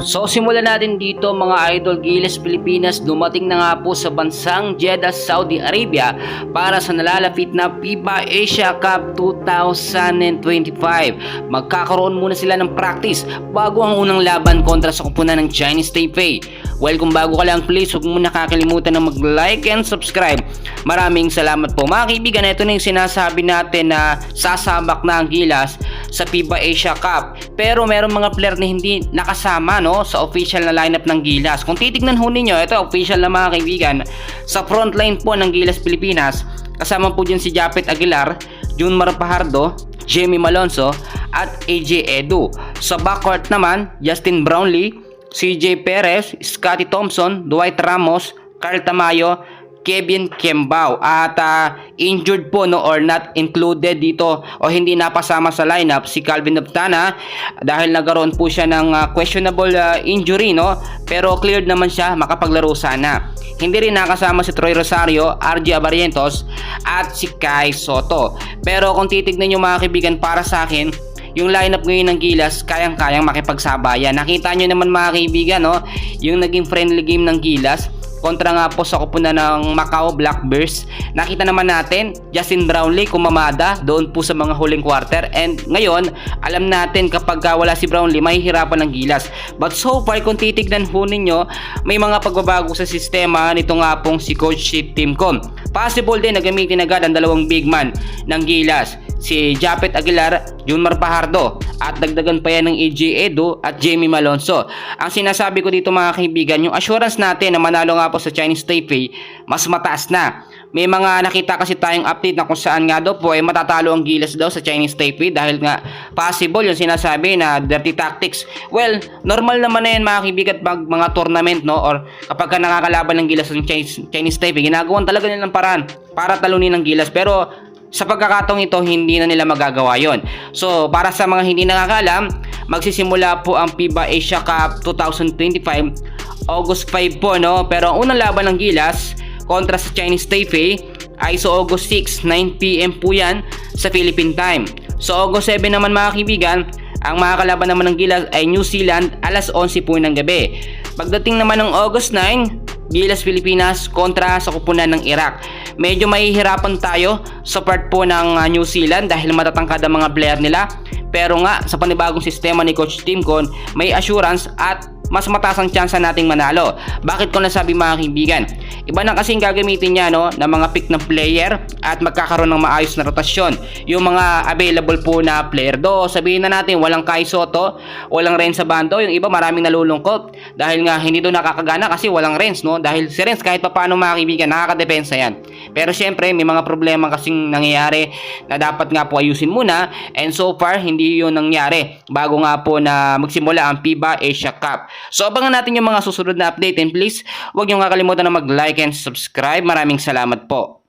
So simulan natin dito mga idol. Gilas Pilipinas dumating na nga po sa bansang Jeddah, Saudi Arabia para sa nalalapit na FIBA Asia Cup 2025. Magkakaroon muna sila ng practice bago ang unang laban kontra sa kupunan ng Chinese Taipei. Well, kung bago ka lang, please huwag mo nakakalimutan na mag-like and subscribe. Maraming salamat po mga kaibigan. Ito na yung sinasabi natin na sasabak na ang Gilas sa FIBA Asia Cup. Pero meron mga player na hindi nakasama sa official na lineup ng Gilas. Kung titignan ho ninyo, ito official na mga kaibigan. Sa frontline po ng Gilas Pilipinas, kasama po dyan si Japet Aguilar, Junmar Fajardo, Jamie Malonzo at AJ Edu. Sa backcourt naman, Justin Brownlee, CJ Perez, Scotty Thompson, Dwight Ramos, Carl Tamayo, Kevin Kembao. At injured po or not included dito o hindi napasama sa lineup si Calvin Noptana dahil nagkaroon po siya ng questionable injury pero cleared naman siya, makapaglaro sana. Hindi rin nakasama si Troy Rosario, RJ Abarrientos at si Kai Soto. Pero kung titignan nyo mga kaibigan, para sa akin yung lineup ngayon ng Gilas kayang-kayang makipagsabayan. Nakita nyo naman mga kaibigan yung naging friendly game ng Gilas kontra nga po sa kupunan ng Macau Blackbears. Nakita naman natin Justin Brownlee kumamada doon po sa mga huling quarter, and ngayon alam natin kapag wala si Brownlee mahihirapan ng Gilas. But so far kung titignan ho ninyo, may mga pagbabago sa sistema nito nga pong si Coach Tim Con. Possible din na gamitin agad ang dalawang big man ng Gilas, si Japet Aguilar, Junmar Fajardo, at dagdagan pa yan ng AJ Edu at Jamie Malonzo. Ang sinasabi ko dito mga kaibigan, yung assurance natin na manalo nga po sa Chinese Taipei mas mataas na. May mga nakita kasi tayong update na kung saan nga daw po ay matatalo ang Gilas daw sa Chinese Taipei dahil nga possible yung sinasabi na dirty tactics. Well, normal naman na yan mga kaibigan pag mga tournament or kapag ka nakakalaban ng Gilas ng Chinese Taipei, ginagawan talaga nilang paraan para talunin ng Gilas. Pero sa pagkakataong ito, hindi na nila magagawa yon. So, para sa mga hindi nakakalam, magsisimula po ang FIBA Asia Cup 2025 August 5 po, Pero ang unang laban ng Gilas kontra sa Chinese Taipei ay sa August 6, 9 PM po yan sa Philippine time. So, August 7 naman mga kaibigan, ang mga kalaban naman ng Gilas ay New Zealand alas 11 po ng gabi. Pagdating naman ng August 9, Gilas Pilipinas kontra sa kupunan ng Iraq. Medyo mahihirapan tayo sa part po ng New Zealand dahil matatangkad ang mga player nila. Pero nga sa panibagong sistema ni Coach Tim Con, may assurance at mas mataas ang tsansa nating manalo. Bakit ko nasabi mga kaibigan? Iba na kasing gagamitin niya ng mga pick ng player at magkakaroon ng maayos na rotasyon. Yung mga available po na player sabihin na natin walang Kai Soto, walang Renz sa bando. Yung iba maraming nalulungkot dahil nga hindi doon nakakagana kasi walang Renz, Dahil si Renz kahit papaano mga kaibigan nakakadepensa yan. Pero syempre may mga problema kasing nangyayari na dapat nga po ayusin muna, and so far hindi yun nangyari bago nga po na magsimula ang FIBA Asia Cup. So abangan natin yung mga susunod na update, and please huwag nyo kakalimutan na mag-like and subscribe. Maraming salamat po.